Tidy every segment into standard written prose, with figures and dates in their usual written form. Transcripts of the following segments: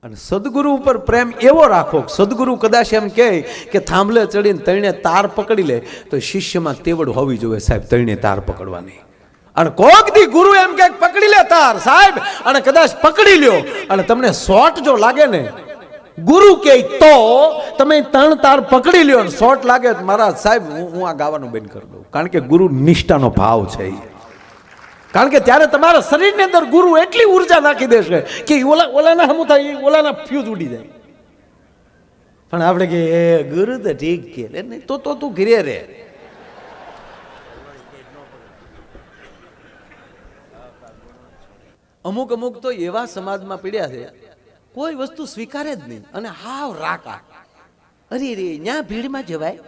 અને સદગુરુ ઉપર પ્રેમ એવો રાખો, સદગુરુ કદાચ એમ કહે કે થાંભલે ચડીને તણે તાર પકડી લે તો શિષ્યમાં તેવડ હોવી જોઈએ સાહેબ, તણે તાર પકડવાની. અને કોક દી ગુરુ એમ કે પકડી લે તાર સાહેબ, અને કદાચ પકડી લ્યો અને તમને શોર્ટ જો લાગે ને, ગુરુ કે તો તમે ત્રણ તાર પકડી લ્યો ને શોર્ટ લાગે મહારાજ સાહેબ હું આ ગાવાનું બંધ કરી દઉં. કારણ કે ગુરુ નિષ્ઠાનો ભાવ છે. કારણ કે ત્યારે તમારા શરીરની અંદર ગુરુ એટલી ઉર્જા નાખી દેશે કે ઓલાના હમું થાય, ઓલાના ફ્યુઝ ઉડી જાય. પણ આપણે કે ગુરુ તો ઠીક કે તો તું ઘરે રે. અમુક તો એવા સમાજમાં પીડ્યા છે, કોઈ વસ્તુ સ્વીકારે જ નહીં અને હાવ રાકા. અરે રે ન્યા ભીડમાં જવાય?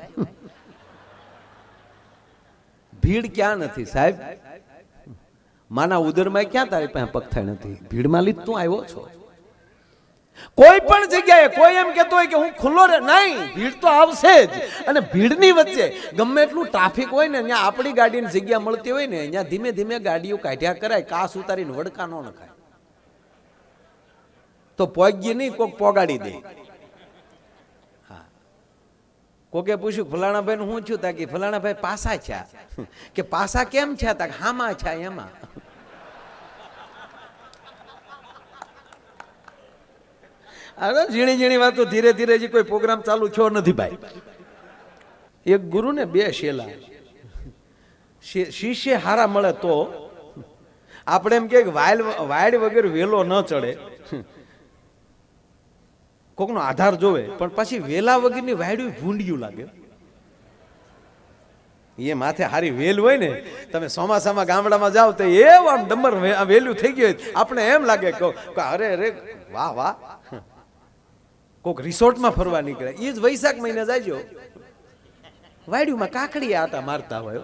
ભીડ ક્યાં નથી સાહેબ, માના ઉદરમાં ક્યાં તારી પાસે પગથાઈ નથી, ભીડમાં લીધ તું આવ્યો છો. કોઈ પણ જગ્યાએ કોઈ એમ કહેતો હોય કે હું ખુલ્લો રે, નહીં, ભીડ તો આવશે જ. અને ભીડની વચ્ચે ગમે એટલું ટ્રાફિક હોય ને, ત્યાં આપણી ગાડીની જગ્યા મળતી હોય ને, ત્યાં ધીમે ધીમે ગાડીઓ કાઢ્યા કરાય, કાસ ઉતારીને વડકા ન નખાય. તો પોગી નહીં, કોક પોગાડી દે. હા, કોકે પૂછ્યું ફલાણા ભાઈ હું છું, તા કે ફલાણા ભાઈ પાસા છે. કે પાસા કેમ છે? તા હામાં છે એમાં. અરે ઝીણી ઝીણી વાતો ધીરે ધીરે હજી કોઈ પ્રોગ્રામ ચાલુ થયો નથી ભાઈ. એક ગુરુ ને બે શેલા, શિષ્ય હારા મળે તો આપણે એમ કે વાયડ વગર વેલો ન ચડે, કોકનો આધાર જોવે. પણ પછી વેલા વગરની વાયડું ભૂંડિયું લાગે. એ માથે હારી વેલ હોય ને, તમે ચોમાસામાં ગામડામાં જાઓ તો એવું આમ ડમર વેલ્યુ થઈ ગયું, આપણે એમ લાગે કે અરે અરે વાહ વાહ. કોક રિસોર્ટમાં ફરવા નીકળે, એ જ વૈશાખ મહિને જાયજો, વાયડ્યુંમાં કાકડી આટા મારતા હોય,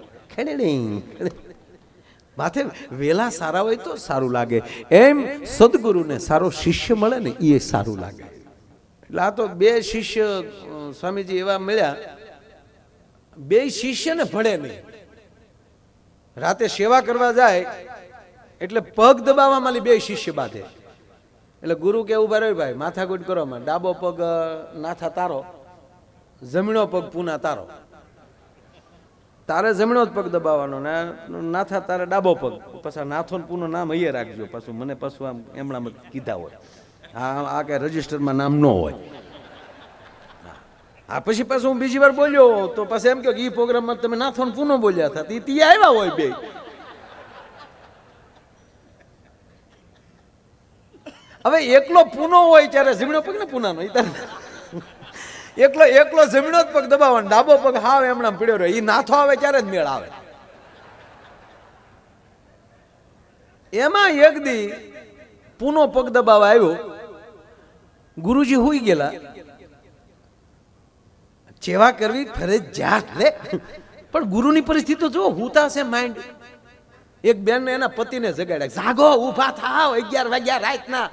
માથે વેલા સારા હોય તો સારું લાગે. એમ સદગુરુને સારો શિષ્ય મળે ને એ સારું લાગે. એટલે આ તો બે શિષ્ય સ્વામીજી એવા મળ્યા, બે શિષ્યને ભળે નહીં. રાતે સેવા કરવા જાય એટલે પગ દબાવવામાં બે શિષ્ય બાંધે. એટલે ગુરુ કે ઉભા રહ્યો ભાઈ, માથાકૂટ કરો, ડાબો પગ નાથા તારો, જમણો પગ પૂના તારો. તારે જમણો જ પગ દબાવવાનો ને નાથા તારે ડાબો પગ. પાછા નાથો ને પૂનું નામ અહીંયા રાખજો, પાછું મને પાછું આમ એમણામ કીધા હોય. આ કઈ રજીસ્ટરમાં નામ ન હોય. આ પછી પાછું હું બીજી વાર બોલ્યો તો પછી એમ કે એ પ્રોગ્રામમાં તમે નાથો ને પૂનો બોલ્યા હતા, તે આવ્યા હોય બે. હવે એકલો પૂનો હોય ત્યારે જમણો પગ ને પૂનાનો એકલો જમણો જ પગ દબાવવાનો, ડાબો પગ હાવ એમણામ પીડ્યો રહ્યો. એ નાથો આવે ત્યારે જ મેળ આવે. એમાં એક દી પૂનો પગ દબાવવા આવ્યો, ગુરુજી હુઈ ગયેલા. સેવા કરવી ફરજિયાત લે, પણ ગુરુની પરિસ્થિતિ જો હુતા છે માઇન્ડ. એક બેન ને એના પતિને જગાડ્યા, જાગો ઉભા થાવ, 11 વાગ્યા રાતના.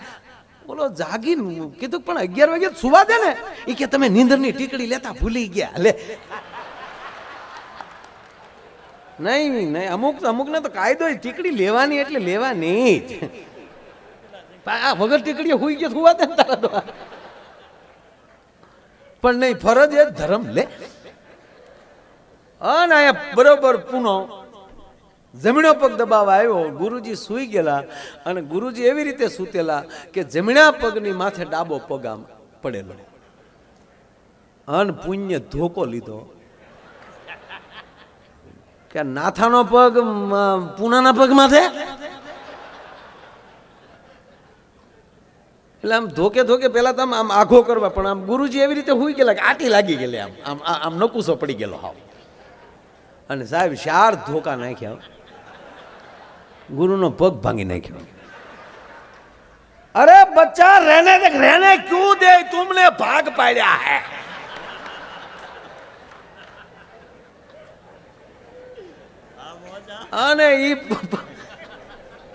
બોલો જાગી કીધું પણ 11 વાગ્યા સુવા દે ને. એ કે તમે નીંદરની ટીકડી લેતા ભૂલી ગયા. લે નહીં અમુક ને તો કાયદો ટીકડી લેવાની એટલે લેવાની જ. વગર ટીકડી હુઈ ગયો સુવા દે ને તારા. પણ નહીં, ફરજ એ ધર્મ લે. અને અહીંયા બરોબર પૂનો જમણો પગ દબાવવા આવ્યો, ગુરુજી સુઈ ગયેલા. અને ગુરુજી એવી રીતે સૂતેલા કે જમણા પગની માથે ડાબો પગ આમ પડેલો. અન પુણ્ય ધોકો લીધો કે નાથાનો પગ પૂનાના પગ માથે. એટલે આમ ધોકે પેલા તો આમ આઘો કરવા, પણ આમ ગુરુજી એવી રીતે હુઈ ગયેલા કે આટી લાગી ગયેલી, આમ નકુસો પડી ગયેલો હાવ. અને સાહેબ 4 ધોકા નાખ્યા, ગુરુનો પગ ભાંગી નાખ્યો. અરે બચ્ચા રહેને ક્યું દે, તુમને ભાગ પાડ્યા હે. અને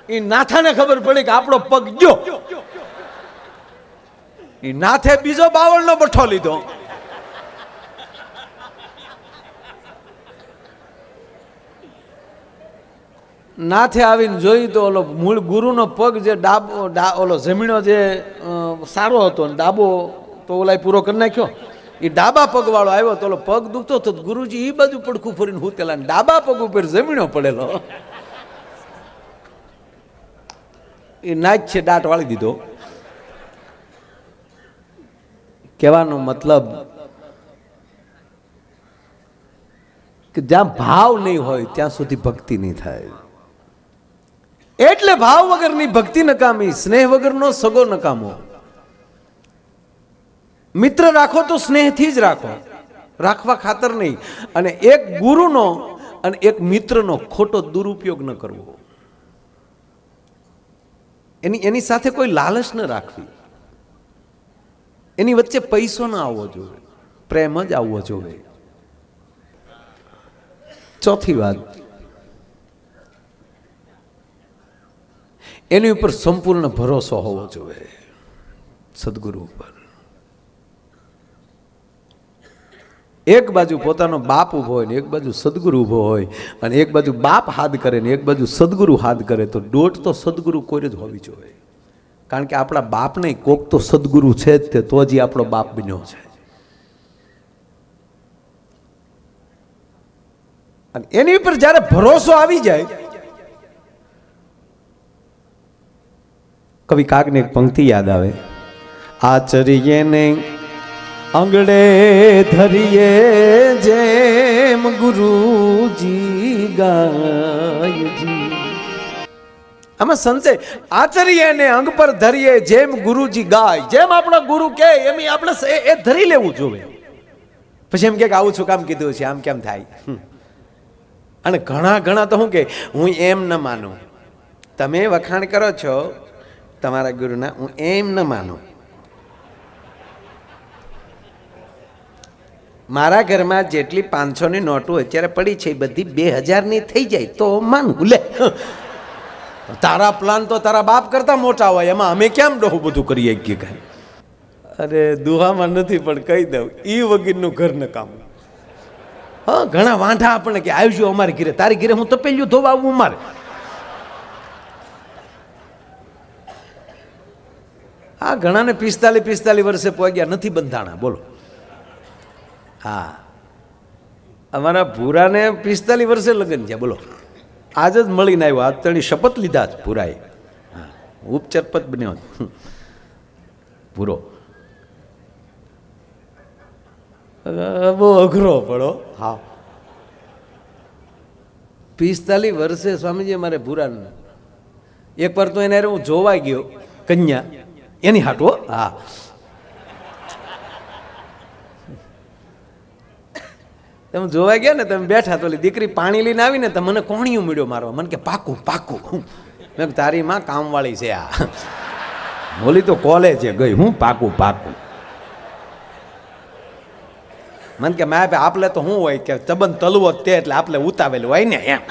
ઈ નાથાને ખબર પડી કે આપણો પગ ગયો. ઈ નાથે બીજો 52 નો બઠ્ઠો લીધો. નાથે આવીને જોયું તો ઓલો મૂળ ગુરુનો પગ જે ઓલો જમીનો જે સારો હતો ને ડાબો તો ઓલાય પૂરો કરી નાખ્યો. એ ડાબા પગવાળો આવ્યો તો ઓલો પગ દુખતો હતો. ગુરુજી એ બાજુ પડખું ફરીને હુતેલા, ડાબા પગ ઉપર જમીનો પડેલો. એ નાચ છે દાંત વાળી દીધો. કહેવાનો મતલબ કે જ્યાં ભાવ નહીં હોય ત્યાં સુધી ભક્તિ નહીં થાય. એટલે ભાવ વગરની ભક્તિ નકામી, સ્નેહ વગરનો સગો નકામો. મિત્ર રાખો તો સ્નેહથી જ રાખો, રાખવા ખાતર નહીં. અને એક ગુરુનો અને એક મિત્રનો ખોટો દુરુપયોગ ન કરવો. એની સાથે કોઈ લાલચ ન રાખવી. એની વચ્ચે પૈસો ન આવવો જોઈએ, પ્રેમ જ આવવો જોઈએ. ચોથી વાત, એની ઉપર સંપૂર્ણ ભરોસો હોવો જોઈએ, સદગુરુ ઉપર. એક બાજુ પોતાનો બાપ ઊભો હોય ને એક બાજુ સદગુરુ ઊભો હોય, અને એક બાજુ બાપ હાથ કરે ને એક બાજુ સદગુરુ હાથ કરે, તો દોટ તો સદગુરુ કોઈ જ હોવી જોઈએ. કારણ કે આપણા બાપ નહીં, કોક તો સદગુરુ છે જ તે, તો જ આપણો બાપ બન્યો છે. અને એની ઉપર જ્યારે ભરોસો આવી જાય, કવિ કાગને એક પંક્તિ યાદ આવે, આચરીએ ને આંગળે ધરીએ જેમ ગુરુજી ગાયજી. આમાં સંજય આચરીએ ને અંગ પર ધરીએ જેમ ગુરુજી ગાય. જેમ આપણા ગુરુ કે એમ આપણે એ ધરી લેવું જોઈએ. પછી એમ કે આવું શું કામ કીધું છે, આમ કેમ થાય. અને ઘણા તો શું કે હું એમ ન માનું. તમે વખાણ કરો છો તમારા ગુરુના, હું એમ ન માનું. મારા ઘરમાં જેટલી 500ની નોટો અત્યારે પડી છે એ બધી 2000ની થઈ જાય તો માનું. લે, તારા પ્લાન તો તારા બાપ કરતા મોટા હોય, એમાં અમે કેમ ડોહું બધું કરીએ કે કાંઈ. અરે દુહામાં નથી પણ કહી દઉં, ઈ વગીરનું ઘર ન કામ. હા, ઘણા વાંઢા આપણને કે આવજો અમારી ઘરે, તારી ઘરે હું તપેલ્યું ધોવા આવું મારે. હા, ઘણાને 45 વર્ષે પહોંચ્યા નથી બંધાણા. બોલો. હા, અમારા ભૂરાને 45 વર્ષે લગ્ન છે. બોલો, આજ જ મળીને આવ્યો, આજ તેની શપથ લીધા જ ભૂરાએ. હા, ઉપચરપત બન્યો ભૂરો. બહુ અઘરો પડો. હા, 45 વર્ષે સ્વામીજી અમારે ભૂરાને એકવાર તો એને હું જોવા ગયો કન્યા એની હાટવો. હા, તમે જોવા ગયા ને, તમે બેઠા તો દીકરી પાણી લઈને આવીને તો મને કોણિયું મળ્યો મારવા. મને કે પાકું પાકું. મેં તારી માં કામવાળી છે આ, બોલી તો કોલેજે ગઈ. હું પાકું પાકું. મને કે મેં આપણે તો શું હોય કે તબન તલવો તે એટલે આપણે ઉતાવેલું હોય ને એમ.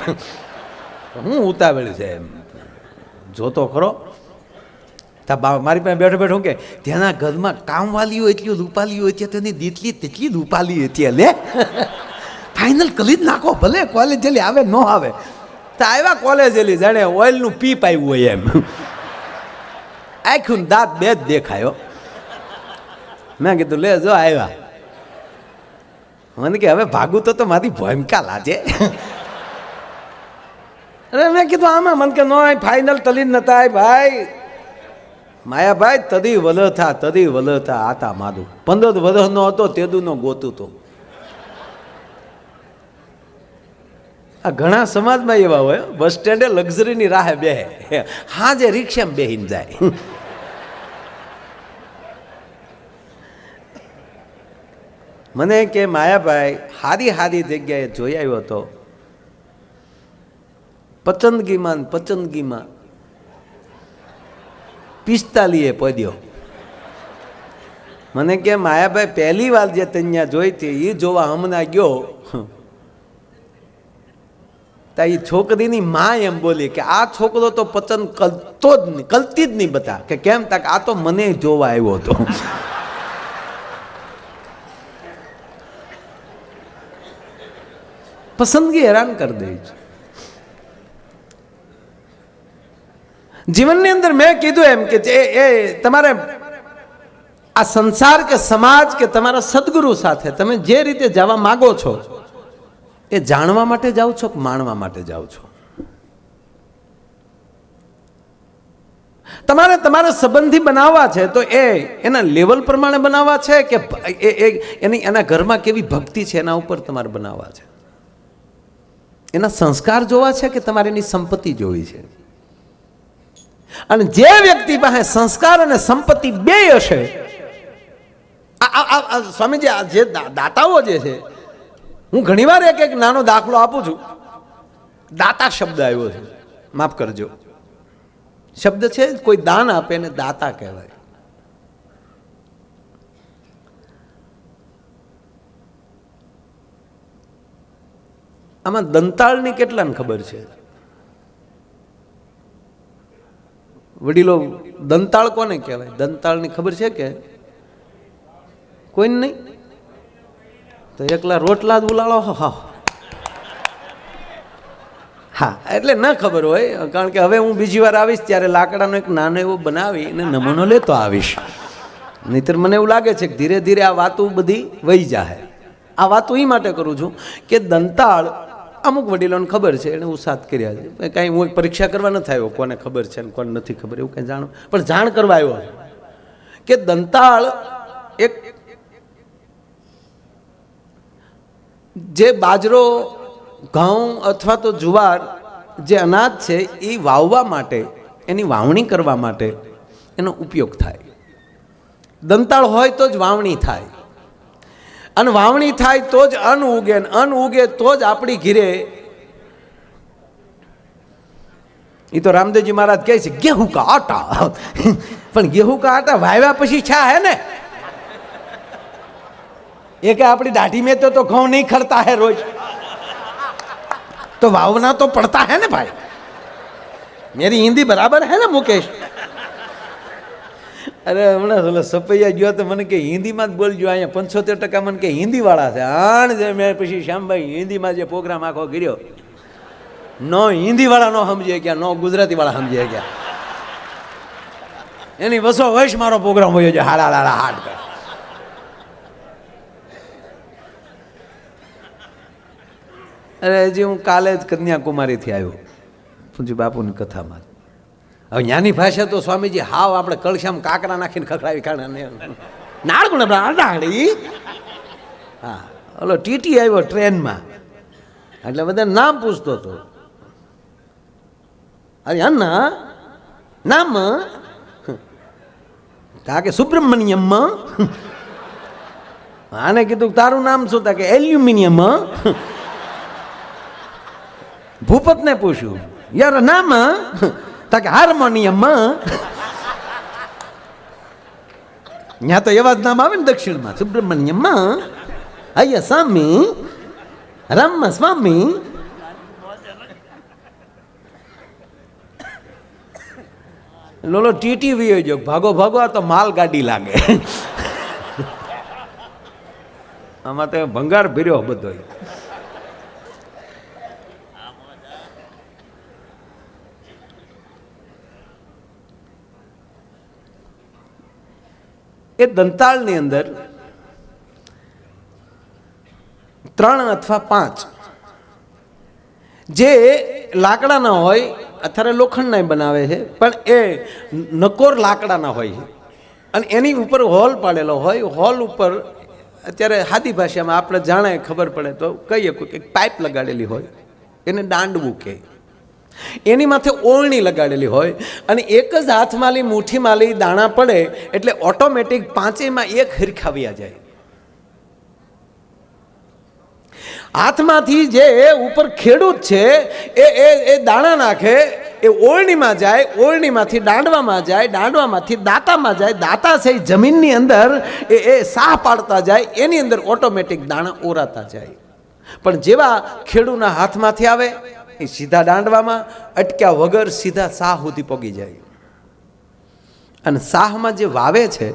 હું ઉતાવેલું છે એમ જોતો ખરો. મારી પાસે બેઠો બેઠો કે ત્યાંના ઘરમાં કામવાલીઓ એટલી રૂપાલીઓ હતી, તેની દીટલી તેટલી રૂપાલી હતી. લે, ફાઇનલ કરી જ નાખો, ભલે કોલેજ જેલી આવે ન આવે. તો આવ્યા કોલેજ જેલી જાણે ઓઇલનું પીપ આવ્યું હોય એમ. આખું દાંત બે જ દેખાયો. મેં કીધું લે જો આવ્યા. મને કે હવે ભાગું તો મારી ભૂમિકા લાજે. અરે મેં કીધું આમાં મને કે નો ફાઇનલ તલી જ નતા ભાઈ. માયાભાઈ તદી વલથા આતા માદું. 15 વર્ષનો હતો તેદુનો ગોતું તો. આ ઘણા સમાજમાં એવા હોય, બસ સ્ટેન્ડે લક્ઝરીની રાહે બેહે, હા જે રિક્ષામાં બેહીને જાય. મને કે માયાભાઈ હારી જગ્યાએ જોઈ આવ્યો હતો, પસંદગીમાં 45 પદ્યો. મને કે માયાભાઈ પહેલી વાર જે ત્યાં જોઈ હતી એ જોવા હમણાં ગયો, તા એ છોકરીની માં એમ બોલી કે આ છોકરો તો પસંદ કલતી જ નહીં બતા. કે કેમ? તક આ તો મને જોવા આવ્યો હતો. પસંદગી હેરાન કરી દે છે. જીવનની અંદર મેં કીધું એમ કે એ તમારે આ સંસાર કે સમાજ કે તમારા સદગુરુ સાથે તમે જે રીતે જવા માંગો છો એ જાણવા માટે જાઓ છો કે માણવા માટે જાઓ છો? તમારે તમારા સંબંધી બનાવવા છે તો એના લેવલ પ્રમાણે બનાવવા છે કે એના ઘરમાં કેવી ભક્તિ છે એના ઉપર તમારે બનાવવા છે? એના સંસ્કાર જોવા છે કે તમારે એની સંપત્તિ જોવી છે? અને જે વ્યક્તિ પાસે સંસ્કાર અને સંપત્તિ બે હશે, સ્વામીજી આ જે દાતાઓ જે છે, હું ઘણીવાર એક નાનો દાખલો આપું છું. દાતા શબ્દ આવ્યો છે, માફ કરજો, શબ્દ છે કોઈ દાન આપે ને દાતા કહેવાય. આમાં દંતાળની કેટલાને ખબર છે? વડીલો, દંતાળ કોને કહેવાય? દંતાળની ખબર છે કે કોઈને નહીં? તો એકલા રોટલા જ ઉલાળો. હા, એટલે ન ખબર હોય, કારણ કે હવે હું બીજી વાર આવીશ ત્યારે લાકડાનો એક નાનો એવો બનાવી અને નમૂનો લેતો આવીશ. નહીતર મને એવું લાગે છે કે ધીરે ધીરે આ વાતો બધી વહી જાય. આ વાતો એ માટે કરું છું કે દંતાળ અમુક વડીલોને ખબર છે, એને ઉત્સાહ કર્યા છે. કાંઈ હું પરીક્ષા કરવા નથી આવ્યો કોને ખબર છે ને કોને નથી ખબર, એવું કંઈ જાણો, પણ જાણ કરવા આવ્યો કે દંતાળ એક જે બાજરો, ઘઉં અથવા તો જુવાર જે અનાજ છે એ વાવવા માટે, એની વાવણી કરવા માટે એનો ઉપયોગ થાય. દંતાળ હોય તો જ વાવણી થાય, અને વાવણી થાય તો જ અન્ન ઉગે, અન્ન ઉગે તો જ આપણી ઘીરે. એ તો રામદેવજી મહારાજ કહે છે गेहूं का आटा, પણ गेहूं का आटा વાવ્યા પછી છા હે ને? ये क्या अपनी दाढ़ी में तो घाव नहीं खड़ता है रोज, तो वावना तो पड़ता है ना भाई. मेरी हिंदी बराबर है ना मुकेश? अरे हमें सपैया गयो तो मन के हिंदी में बोलजो. अँ 75% मन के हिंदी वाला है. आण मैं पीछे श्याम भाई हिंदी में प्रोग्राम आखो गिरो, नो हिंदी वाला नो समझे क्या, नो गुजराती वाला समझे क्या. एनी वसो वश मारो प्रोग्राम हो जो हाड़ा लाड़ा हाट कर. अरे हજી હું કાલે જ કન્યાકુમારીથી આવ્યો પૂજ્ય બાપુની કથામાં. હવે જ્ઞાની ભાષા તો સ્વામીજી હાવ આપણે કળશામાં કાકરા નાખીને ખખડાવી કાઢે. નાળકું નાળી. હા, ઓલો ટીટી આવ્યો ટ્રેનમાં, એટલે બધા નામ પૂછતો હતો. અરે અન્ના નામ તા કે સુબ્રમણ્યમ. આને કીધું તારું નામ શું? તા કે એલ્યુમિનિયમ. ભૂપત ને પૂછ્યું યાર નામ? તા કે હાર્મોનિયમ. ત્યાં તો એવા જ નામ આવે ને દક્ષિણમાં, સુબ્રમણ્યમ, અయ్య સ્વામી, રામ સ્વામી. લોલો ટીટી વી જો ભાગો ભાગો, આ તો માલ ગાડી લાગે. આમાં તો ભંગાર ભર્યો બધો. એ દંતાળની અંદર 3 અથવા 5 જે લાકડાના હોય, અત્યારે લોખંડના બનાવે છે, પણ એ નકોર લાકડાના હોય અને એની ઉપર હોલ પાડેલો હોય. હોલ ઉપર અત્યારે સાદી ભાષામાં આપણે જાણે ખબર પડે તો કહીએ કે પાઇપ લગાડેલી હોય, એને દાંડવું કહે. એની માથે ઓળણી લગાડેલી હોય અને એક જ હાથમાં લી મુઠ્ઠીમાં લી દાણા પડે એટલે ઓટોમેટિક 5માં 1 હરખાવ્યા જાય. હાથમાંથી જે ઉપર ખેડૂત છે એ દાણા નાખે, એ ઓળણીમાં જાય, ઓળણીમાંથી દાંડવામાં જાય, દાંડવામાંથી દાંતામાં જાય, દાંતા છે જમીનની અંદર એ સાહ પાડતા જાય, એની અંદર ઓટોમેટિક દાણા ઓરાતા જાય. પણ જેવા ખેડૂતના હાથમાંથી આવે એ સીધા દાંડવામાં અટક્યા વગર સીધા સાહ સુધી પગી જાય. અને સાહમાં જે વાવે છે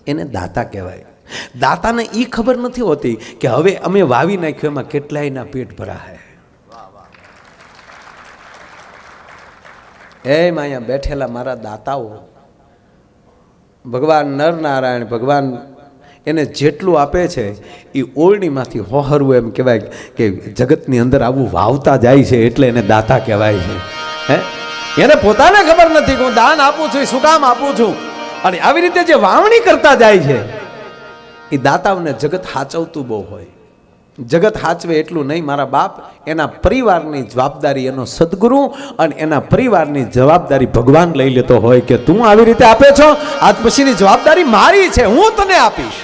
એને દાતા કહેવાય. દાતાને એ ખબર નથી હોતી કે હવે અમે વાવી નાખ્યું એમાં કેટલાયના પેટ ભરા હે. એમ અહીંયા બેઠેલા મારા દાતાઓ, ભગવાન નરનારાયણ ભગવાન એને જેટલું આપે છે એ ઓરડીમાંથી હોહરવું, એમ કહેવાય કે જગતની અંદર આવું વાવતા જાય છે એટલે એને દાતા કહેવાય છે. હે, એને પોતાને ખબર નથી કે હું દાન આપું છું, શું કામ આપું છું, અને આવી રીતે જે વાવણી કરતા જાય છે એ દાતાઓને જગત હાચવતું બહુ હોય. જગત હાચવે એટલું નહીં, મારા બાપ એના પરિવારની જવાબદારી એનો સદગુરુ અને એના પરિવારની જવાબદારી ભગવાન લઈ લેતો હોય કે તું આવી રીતે આપે છો, આજ પછીની જવાબદારી મારી છે, હું તને આપીશ.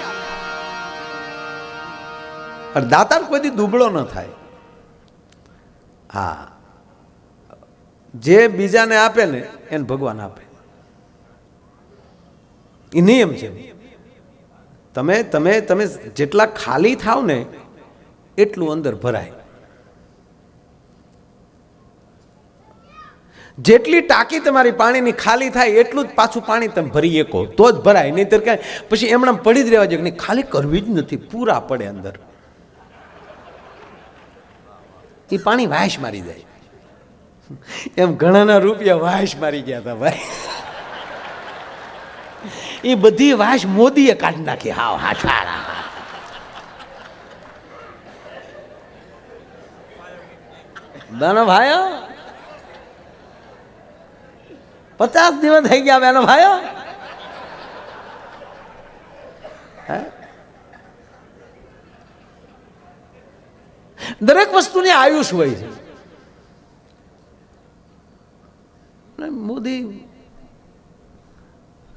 અને દાતા કોઈ દી દુબળો ન થાય. હા, જે બીજાને આપે ને એને ભગવાન આપે, એ નિયમ છે. તમે તમે તમે જેટલા ખાલી થાવ ને એટલું અંદર ભરાય. જેટલી ટાંકી તમારી પાણીની ખાલી થાય એટલું જ પાછું પાણી તમે ભરી શકો તો જ ભરાય, નહીંતર કાંઈ પછી એમણે પડી જ રહેવા જોઈએ. નહીં, ખાલી કરવી જ નથી, પૂરા પડે અંદર, એ પાણી વાસ મારી જાય. એમ ઘણાના રૂપિયા વાસ મારી ગયા હતા ભાઈ. એ બધી વાસ મોદીએ કાઢી નાખી. હાવ હાછારા. બેનો ભાઈઓ, 50 દિવસ થઈ ગયા બેનો ભાઈઓ. દરેક વસ્તુની આયુષ હોય છે. મોદી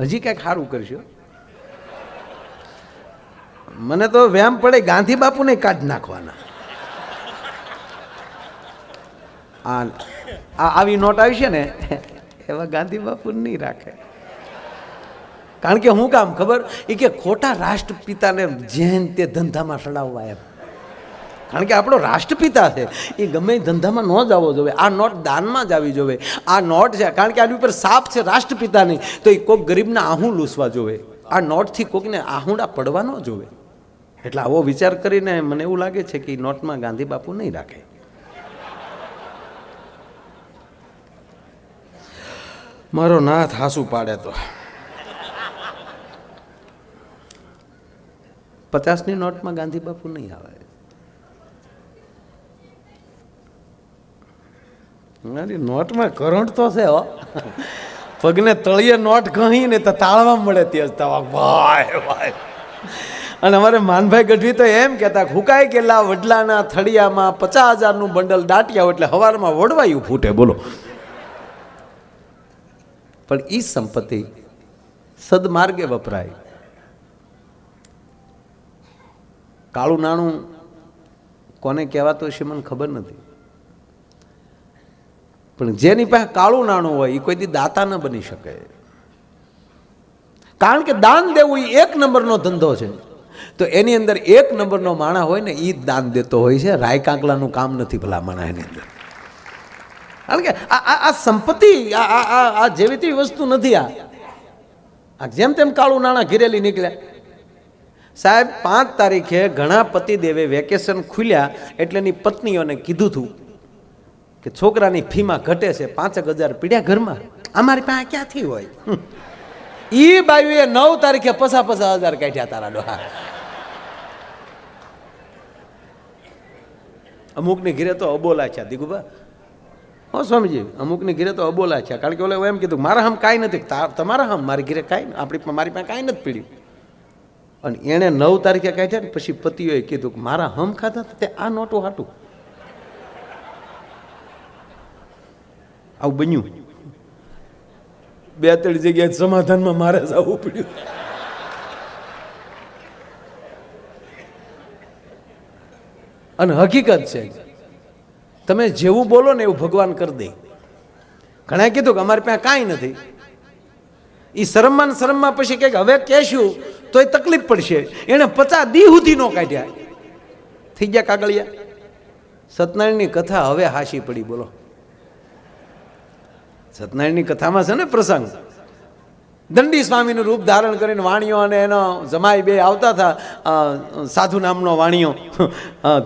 હજી કઈક સારું કરશે. મને તો વ્યામ પડે ગાંધી બાપુને કાઢી નાખવાના. આવી નોટ આવી છે ને એવા ગાંધી બાપુ નહીં રાખે. કારણ કે હું કામ ખબર, એ કે ખોટા રાષ્ટ્રપિતાને જેન તે ધંધામાં સડાવવા એમ. કારણ કે આપણો રાષ્ટ્રપિતા છે, એ ગમે એ ધંધામાં ન જવો જોઈએ. આ નોટ દાનમાં જ આવી જોઈએ. આ નોટ છે કારણ કે આની ઉપર સાપ છે રાષ્ટ્રપિતાની, તો એ કોઈક ગરીબના આહું લૂસવા જોવે. આ નોટથી કોઈકને આહુડા પડવા ન જોવે. એટલે આવો વિચાર કરીને મને એવું લાગે છે કે નોટમાં ગાંધી બાપુ નહીં રાખે. મારો નાથ હાસુ પાડે તો 50ની નોટમાં ગાંધી બાપુ નહીં આવે. નોટમાં કરંટ તો છે હો. પગને તળિયે નોટ કહી ને તો તાળવા મળે ત્યાં ભાઈ ભાઈ. અને અમારે માનભાઈ ગઢવી તો એમ કહેતા, હુકાઈ ગયેલા વડલાના થળિયામાં 50,000નું બંડલ દાટ્યા એટલે હવારમાં વડવાયું ફૂટે. બોલો. પણ ઈ સંપત્તિ સદમાર્ગે વપરાય. કાળું નાણું કોને કહેવાતું હશે મને ખબર નથી, પણ જેની પાસે કાળું નાણું હોય એ કોઈ દી દાતા ન બની શકે. કારણ કે દાન દેવું એ 1 નંબરનો ધંધો છે. તો એની અંદર 1 નંબરનો માણા હોય ને એ જ દાન દેતો હોય છે. રાય કાંકલાનું કામ નથી ભલા માણા એની અંદર. કારણ કે આ સંપત્તિ આ જેવી તેવી વસ્તુ નથી. આ જેમ તેમ કાળું નાણાં ઘિરેલી નીકળ્યા. સાહેબ 5 તારીખે ઘણા પતિદેવે વેકેશન ખુલ્યા એટલે એની પત્નીઓને કીધું હતું કે છોકરાની ફીમાં ઘટે છે, 5,000 પીડ્યા ઘરમાં. અમારી પાસે ક્યાંથી હોય? ઈ બાયુએ 9 તારીખે 50,000 કાઢ્યા તારા ડોહા. અમુકની ઘીરે તો અબોલા છે દીગુબા. હો સ્વામીજી, અમુકની ઘીરે તો અબોલા છે. કારણ કે ઓલે એમ કીધું મારા હમ કાંઈ નથી, તમારા હમ મારી ઘીરે કાંઈ, મારી પાસે કાંઈ નથી પીડ્યું. અને એણે 9 તારીખે કાઢ્યા ને પછી પતિઓએ કીધું કે મારા હમ ખાધા તે આ નોટો હાટું. આવું બન્યું. 2-3 જગ્યાએ સમાધાનમાં મારે જવું પડ્યું. અને હકીકત છે, તમે જેવું બોલો ને એવું ભગવાન કરી દે. ઘણા કીધું કે અમારી પાસે કાંઈ નથી. એ શરમમાં પછી કે હવે કહેશું તો એ તકલીફ પડશે. એને 50 દી સુધી નો કાઢ્યા. થઈ ગયા કાગળિયા. સત્યનારાયણની કથા હવે હાશી પડી. બોલો, સત્યનારાયણની કથામાં છે ને પ્રસંગ, દંડી સ્વામીનું રૂપ ધારણ કરીને વાણિયો અને એનો જમાઈ બે આવતા હતા. સાધુ નામનો વાણિયો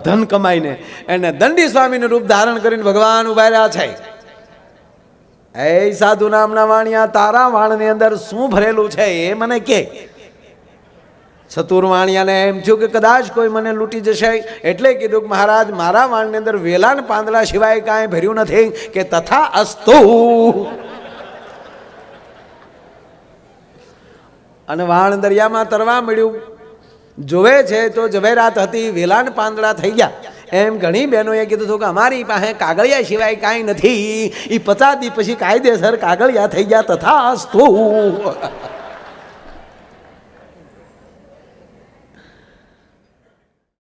ધન કમાઈને એને દંડી સ્વામીનું રૂપ ધારણ કરીને ભગવાન ઉભા રહ્યા છે. એ સાધુ નામના વાણિયા, તારા વાણની અંદર શું ભરેલું છે એ મને કે. ચતુર્વાણિયાને એમ થયું કે કદાચ કોઈ મને લૂંટી જશે, એટલે કીધું કે મહારાજ, મારા વાણની અંદર વેલાન પાંદડા સિવાય કાંઈ ભર્યું નથી. કે તથા અસ્તુ. અને વાણ દરિયામાં તરવા મળ્યું. જોવે છે તો ઝવેરાત હતી, વેલાન પાંદડા થઈ ગયા. એમ ઘણી બહેનોએ કીધું હતું કે અમારી પાસે કાગળિયા સિવાય કાંઈ નથી. એ 50 દી પછી કાયદેસર કાગળિયા થઈ ગયા. તથા અસ્તુ.